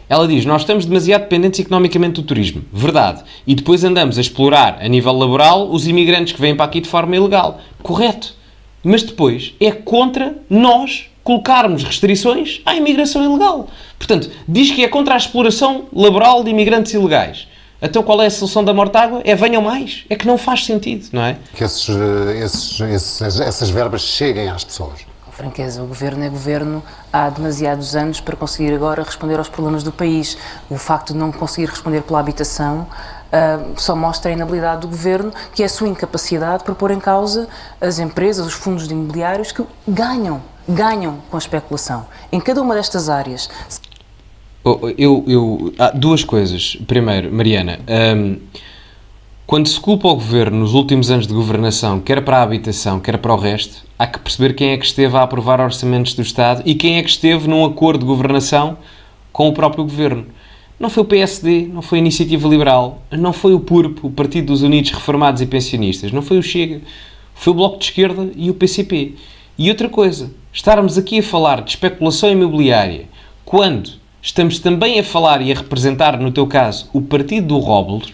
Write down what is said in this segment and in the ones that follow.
Ela diz, nós estamos demasiado dependentes economicamente do turismo. Verdade. E depois andamos a explorar, a nível laboral, os imigrantes que vêm para aqui de forma ilegal. Correto. Mas depois é contra nós colocarmos restrições à imigração ilegal. Portanto, diz que é contra a exploração laboral de imigrantes ilegais. Então qual é a solução da Mortágua? É venham mais. É que não faz sentido, não é? Que essas verbas cheguem às pessoas. Com franqueza, o governo é governo há demasiados anos para conseguir agora responder aos problemas do país. O facto de não conseguir responder pela habitação só mostra a inabilidade do governo, que é a sua incapacidade para pôr em causa as empresas, os fundos de imobiliários que ganham com a especulação. Em cada uma destas áreas. Há duas coisas. Primeiro, Mariana, quando se culpa o governo nos últimos anos de governação, quer para a habitação, quer para o resto, há que perceber quem é que esteve a aprovar orçamentos do Estado e quem é que esteve num acordo de governação com o próprio governo. Não foi o PSD, não foi a Iniciativa Liberal, não foi o PURP, o Partido dos Unidos Reformados e Pensionistas, não foi o Chega, foi o Bloco de Esquerda e o PCP. E outra coisa, estarmos aqui a falar de especulação imobiliária quando estamos também a falar e a representar, no teu caso, o partido do Robles,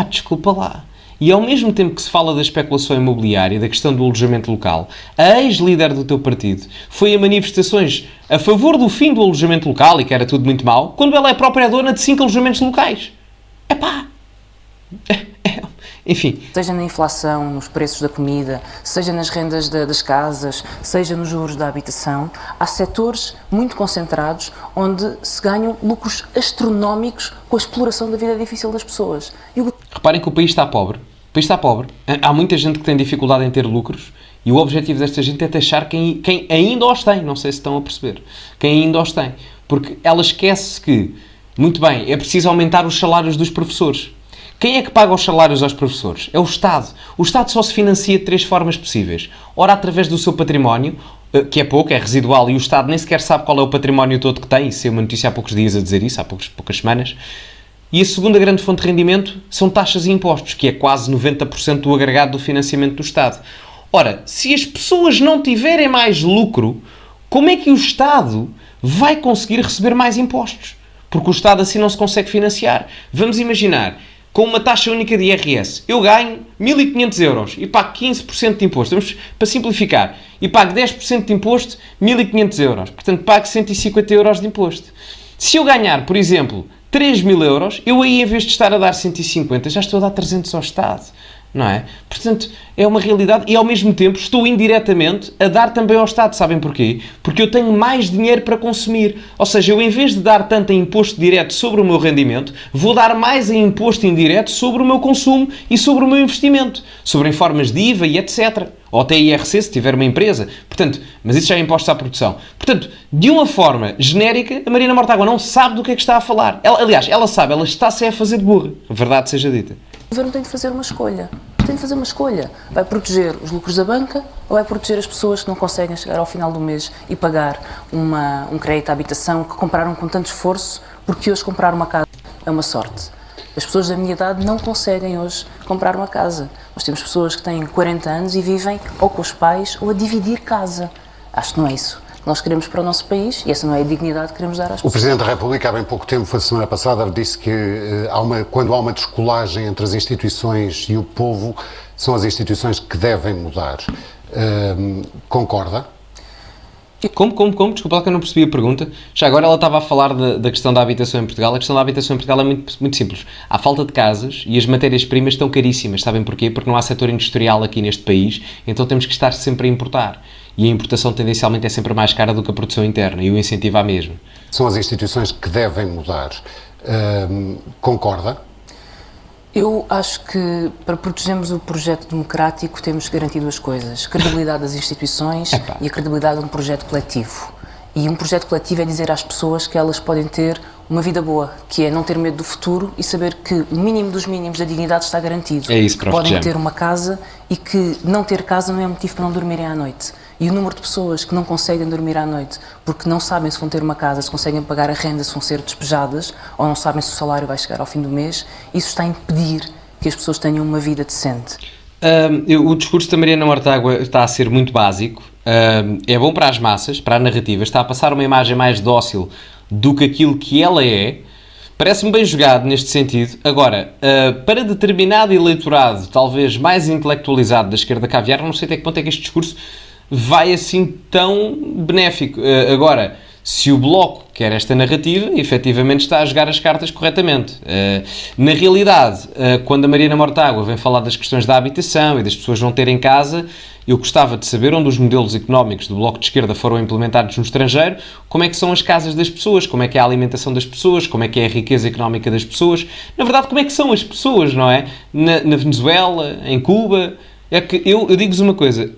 desculpa lá. E ao mesmo tempo que se fala da especulação imobiliária, da questão do alojamento local, a ex-líder do teu partido foi a manifestações a favor do fim do alojamento local e que era tudo muito mau, quando ela é própria dona de 5 alojamentos locais. Enfim. Seja na inflação, nos preços da comida, seja nas rendas das casas, seja nos juros da habitação, há setores muito concentrados onde se ganham lucros astronómicos com a exploração da vida difícil das pessoas. Reparem que o país está pobre. O país está pobre. Há muita gente que tem dificuldade em ter lucros e o objetivo desta gente é taxar quem ainda os tem. Não sei se estão a perceber. Quem ainda os tem. Porque ela esquece que, muito bem, é preciso aumentar os salários dos professores. Quem é que paga os salários aos professores? É o Estado. O Estado só se financia de 3 formas possíveis. Ora, através do seu património, que é pouco, é residual, e o Estado nem sequer sabe qual é o património todo que tem. Isso é uma notícia há poucos dias a dizer isso, há poucas semanas. E a segunda grande fonte de rendimento são taxas e impostos, que é quase 90% do agregado do financiamento do Estado. Ora, se as pessoas não tiverem mais lucro, como é que o Estado vai conseguir receber mais impostos? Porque o Estado assim não se consegue financiar. Vamos imaginar, com uma taxa única de IRS, eu ganho 1.500 euros e pago 15% de imposto. Vamos para simplificar. E pago 10% de imposto, 1.500 euros. Portanto, pago 150 euros de imposto. Se eu ganhar, por exemplo, 3.000 euros, eu aí, em vez de estar a dar 150, já estou a dar 300 ao Estado. Não é? Portanto, é uma realidade e, ao mesmo tempo, estou indiretamente a dar também ao Estado. Sabem porquê? Porque eu tenho mais dinheiro para consumir. Ou seja, eu, em vez de dar tanto em imposto direto sobre o meu rendimento, vou dar mais em imposto indireto sobre o meu consumo e sobre o meu investimento. Sobre em formas de IVA e etc. Ou até IRC, se tiver uma empresa. Portanto, mas isso já é imposto à produção. Portanto, de uma forma genérica, a Mariana Mortágua não sabe do que é que está a falar. Ela sabe, ela está-se a fazer de burra. A verdade seja dita. O governo tem de fazer uma escolha. Tem de fazer uma escolha. Vai proteger os lucros da banca ou vai proteger as pessoas que não conseguem chegar ao final do mês e pagar um crédito à habitação que compraram com tanto esforço, porque hoje comprar uma casa é uma sorte. As pessoas da minha idade não conseguem hoje comprar uma casa. Nós temos pessoas que têm 40 anos e vivem ou com os pais ou a dividir casa. Acho que não é isso que nós queremos para o nosso país e essa não é a dignidade que queremos dar às pessoas. O Presidente da República, há bem pouco tempo, foi a semana passada, disse que quando há uma descolagem entre as instituições e o povo, são as instituições que devem mudar. Concorda? Como? Desculpa lá que eu não percebi a pergunta. Já agora ela estava a falar da questão da habitação em Portugal. A questão da habitação em Portugal é muito simples. Há falta de casas e as matérias-primas estão caríssimas. Sabem porquê? Porque não há setor industrial aqui neste país, então temos que estar sempre a importar. E a importação tendencialmente é sempre mais cara do que a produção interna e o incentivo à mesma. São as instituições que devem mudar. Concorda? Eu acho que para protegermos o projeto democrático temos que garantir 2 coisas. Credibilidade das instituições e a credibilidade de um projeto coletivo. E um projeto coletivo é dizer às pessoas que elas podem ter uma vida boa, que é não ter medo do futuro e saber que o mínimo dos mínimos da dignidade está garantido. É isso, que podem ter uma casa e que não ter casa não é motivo para não dormirem à noite. E o número de pessoas que não conseguem dormir à noite porque não sabem se vão ter uma casa, se conseguem pagar a renda, se vão ser despejadas ou não sabem se o salário vai chegar ao fim do mês, isso está a impedir que as pessoas tenham uma vida decente. O discurso da Mariana Mortágua está a ser muito básico. É bom para as massas, para a narrativa, está a passar uma imagem mais dócil do que aquilo que ela é, parece-me bem jogado neste sentido. Agora, para determinado eleitorado, talvez mais intelectualizado da esquerda caviar, não sei até que ponto é que este discurso vai assim tão benéfico. Agora, se o Bloco quer esta narrativa, efetivamente está a jogar as cartas corretamente. Na realidade, quando a Mariana Mortágua vem falar das questões da habitação e das pessoas não terem casa, eu gostava de saber onde os modelos económicos do Bloco de Esquerda foram implementados no estrangeiro, como é que são as casas das pessoas, como é que é a alimentação das pessoas, como é que é a riqueza económica das pessoas. Na verdade, como é que são as pessoas, não é? Na Venezuela, em Cuba. É que eu digo-vos uma coisa,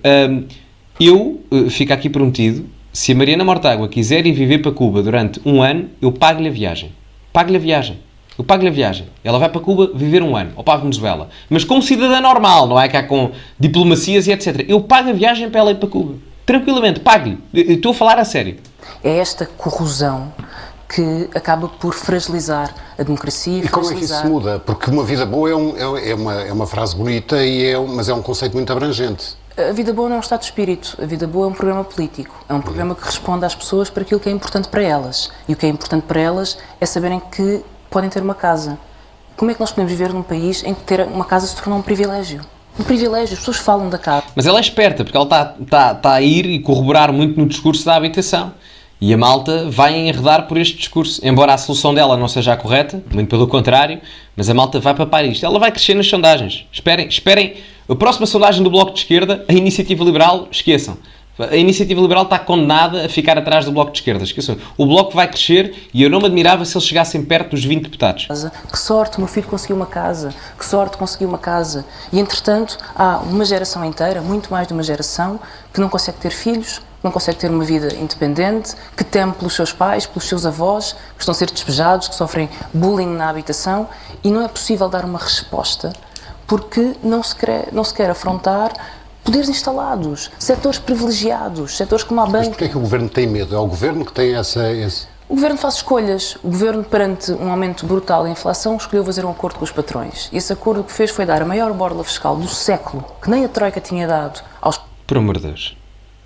fico aqui prometido, se a Mariana Mortágua quiser ir viver para Cuba durante um ano, eu pago-lhe a viagem. Pago-lhe a viagem. Eu pago-lhe a viagem. Ela vai para Cuba viver um ano, ou para a Venezuela. Mas como cidadã normal, não é cá com diplomacias e etc. Eu pago a viagem para ela ir para Cuba. Tranquilamente, pago-lhe. Estou a falar a sério. É esta corrosão que acaba por fragilizar a democracia. E como é que isso se muda? Porque uma vida boa é uma frase bonita, mas é um conceito muito abrangente. A vida boa não é um estado de espírito. A vida boa é um programa político. É um programa que responde às pessoas para aquilo que é importante para elas. E o que é importante para elas é saberem que podem ter uma casa. Como é que nós podemos viver num país em que ter uma casa se tornou um privilégio? Um privilégio, as pessoas falam da casa. Mas ela é esperta, porque ela está a ir e corroborar muito no discurso da habitação. E a malta vai enredar por este discurso. Embora a solução dela não seja a correta, muito pelo contrário, mas a malta vai papar isto. Ela vai crescer nas sondagens. Esperem. A próxima sondagem do Bloco de Esquerda, a Iniciativa Liberal, esqueçam. A Iniciativa Liberal está condenada a ficar atrás do Bloco de Esquerda. Esqueçam. O Bloco vai crescer e eu não me admirava se eles chegassem perto dos 20 deputados. Que sorte, o meu filho conseguiu uma casa. Que sorte, conseguiu uma casa. E, entretanto, há uma geração inteira, muito mais de uma geração, que não consegue ter filhos, não consegue ter uma vida independente, que teme pelos seus pais, pelos seus avós, que estão a ser despejados, que sofrem bullying na habitação, e não é possível dar uma resposta porque não se quer afrontar poderes instalados, setores privilegiados, setores como a banca. Mas porquê é que o Governo tem medo? É o Governo que tem esse... O Governo faz escolhas. O Governo, perante um aumento brutal da inflação, escolheu fazer um acordo com os patrões. E esse acordo que fez foi dar a maior borla fiscal do século, que nem a Troika tinha dado aos... Por amor de Deus.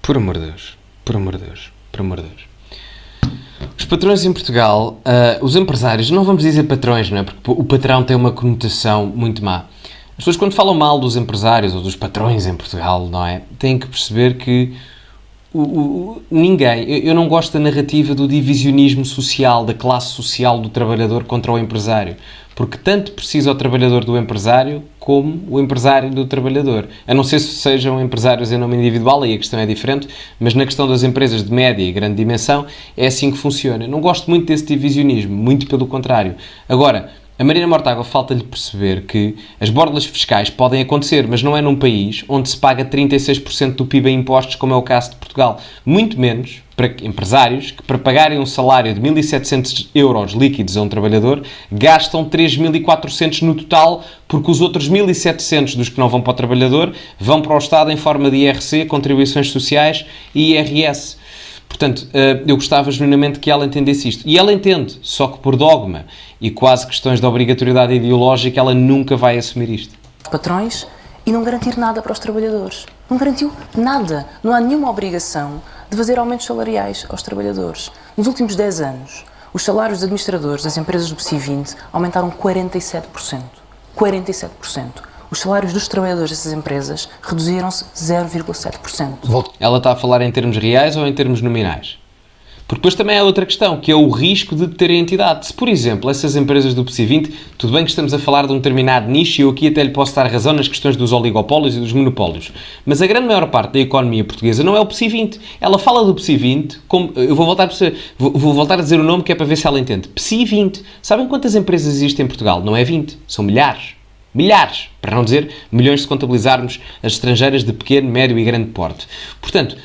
Por amor de Deus. Por amor de Deus. Por amor de Deus. Os patrões em Portugal, os empresários, não vamos dizer patrões, não é? Porque o patrão tem uma conotação muito má. As pessoas, quando falam mal dos empresários ou dos patrões em Portugal, não é? Têm que perceber que ninguém... Eu não gosto da narrativa do divisionismo social, da classe social do trabalhador contra o empresário. Porque tanto precisa o trabalhador do empresário como o empresário do trabalhador. A não ser se sejam empresários em nome individual, aí a questão é diferente, mas na questão das empresas de média e grande dimensão, é assim que funciona. Eu não gosto muito desse divisionismo, muito pelo contrário. Agora, a Mariana Mortágua falta-lhe perceber que as borlas fiscais podem acontecer, mas não é num país onde se paga 36% do PIB em impostos, como é o caso de Portugal. Muito menos para empresários que, para pagarem um salário de 1.700 euros líquidos a um trabalhador, gastam 3.400 no total, porque os outros 1.700 dos que não vão para o trabalhador vão para o Estado em forma de IRC, contribuições sociais e IRS. Portanto, eu gostava genuinamente que ela entendesse isto. E ela entende, só que por dogma e quase questões de obrigatoriedade ideológica, ela nunca vai assumir isto. Patrões e não garantir nada para os trabalhadores. Não garantiu nada. Não há nenhuma obrigação de fazer aumentos salariais aos trabalhadores. Nos últimos 10 anos, os salários dos administradores das empresas do PSI 20 aumentaram 47%. 47%. Os salários dos trabalhadores dessas empresas reduziram-se 0,7%. Ela está a falar em termos reais ou em termos nominais? Porque depois também há outra questão, que é o risco de ter a entidade. Se, por exemplo, essas empresas do PSI 20, tudo bem que estamos a falar de um determinado nicho e eu aqui até lhe posso dar razão nas questões dos oligopólios e dos monopólios, mas a grande maior parte da economia portuguesa não é o PSI 20. Ela fala do PSI 20, como, eu vou voltar a dizer o nome que é para ver se ela entende. PSI 20. Sabem quantas empresas existem em Portugal? Não é 20, são milhares. Milhares, para não dizer milhões se contabilizarmos as estrangeiras de pequeno, médio e grande porte. Portanto,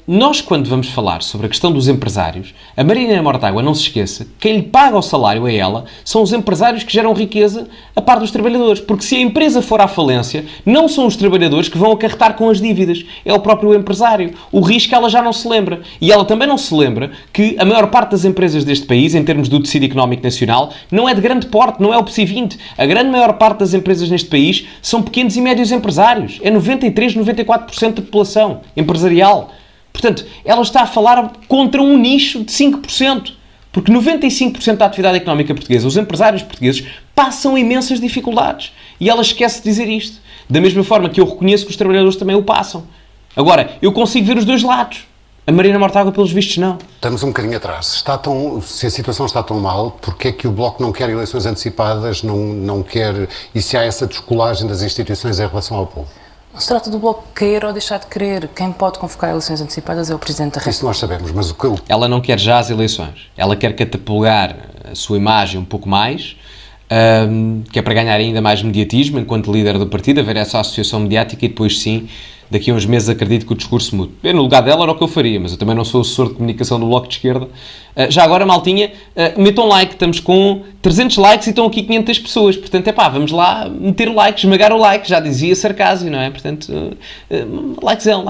nós quando vamos falar sobre a questão dos empresários, a Mariana Mortágua não se esqueça, quem lhe paga o salário a ela são os empresários que geram riqueza a par dos trabalhadores. Porque se a empresa for à falência, não são os trabalhadores que vão acarretar com as dívidas, é o próprio empresário. O risco ela já não se lembra. E ela também não se lembra que a maior parte das empresas deste país, em termos do tecido económico nacional, não é de grande porte, não é o PSI 20. A grande maior parte das empresas neste país são pequenos e médios empresários. É 93, 94% da população empresarial. Portanto, ela está a falar contra um nicho de 5%. Porque 95% da atividade económica portuguesa, os empresários portugueses, passam imensas dificuldades. E ela esquece de dizer isto. Da mesma forma que eu reconheço que os trabalhadores também o passam. Agora, eu consigo ver os dois lados. A Mariana Mortágua, pelos vistos, não. Estamos um bocadinho atrás. Se a situação está tão mal, porquê é que o Bloco não quer eleições antecipadas, não quer... E se há essa descolagem das instituições em relação ao povo? Não se trata do Bloco querer ou deixar de querer. Quem pode convocar eleições antecipadas é o Presidente da República. Isso nós sabemos, mas Ela não quer já as eleições. Ela quer catapultar a sua imagem um pouco mais, que é para ganhar ainda mais mediatismo enquanto líder do partido, haver essa associação mediática e depois sim, daqui a uns meses acredito que o discurso mude. Eu, no lugar dela era o que eu faria, mas eu também não sou assessor de comunicação do Bloco de Esquerda. Já agora, maltinha, metam like, estamos com 300 likes e estão aqui 500 pessoas, portanto, vamos lá meter o like, esmagar o like, já dizia Sarcásio, não é? Portanto, likezão.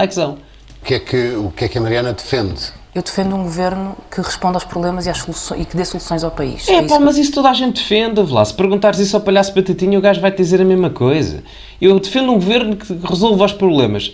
o que é que a Mariana defende? Eu defendo um governo que responda aos problemas e que dê soluções ao país. Mas isso toda a gente defende, Vlá. Se perguntares isso ao palhaço Batatinha, o gajo vai-te dizer a mesma coisa. Eu defendo um governo que resolva os problemas.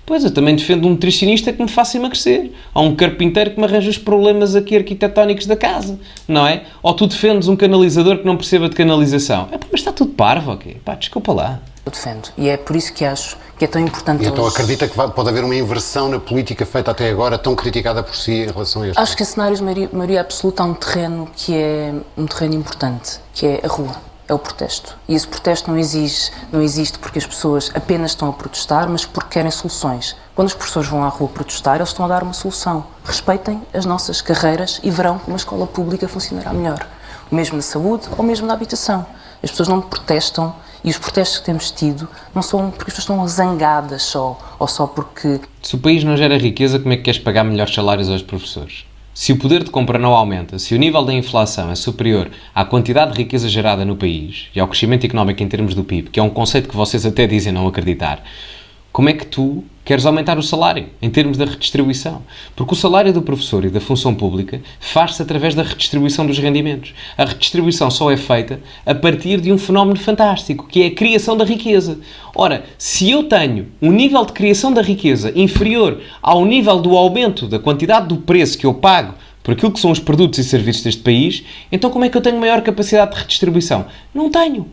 Pois eu também defendo um nutricionista que me faça emagrecer. Ou um carpinteiro que me arranje os problemas aqui arquitetónicos da casa. Não é? Ou tu defendes um canalizador que não perceba de canalização. Mas está tudo parvo, ok? Desculpa lá. Eu defendo. E é por isso que acho que é tão importante... E então acredita que pode haver uma inversão na política feita até agora, tão criticada por si em relação a este? Acho que em cenários de maioria absoluta há um terreno que é um terreno importante, que é a rua, é o protesto. E esse protesto não existe porque as pessoas apenas estão a protestar, mas porque querem soluções. Quando as pessoas vão à rua protestar, eles estão a dar uma solução. Respeitem as nossas carreiras e verão como a escola pública funcionará melhor. O mesmo na saúde ou mesmo na habitação. As pessoas não protestam. E os protestos que temos tido não são porque as pessoas estão zangadas só, ou só porque... Se o país não gera riqueza, como é que queres pagar melhores salários aos professores? Se o poder de compra não aumenta, se o nível da inflação é superior à quantidade de riqueza gerada no país e ao crescimento económico em termos do PIB, que é um conceito que vocês até dizem não acreditar, como é que tu queres aumentar o salário em termos da redistribuição? Porque o salário do professor e da função pública faz-se através da redistribuição dos rendimentos. A redistribuição só é feita a partir de um fenómeno fantástico, que é a criação da riqueza. Ora, se eu tenho um nível de criação da riqueza inferior ao nível do aumento da quantidade do preço que eu pago por aquilo que são os produtos e serviços deste país, então como é que eu tenho maior capacidade de redistribuição? Não tenho.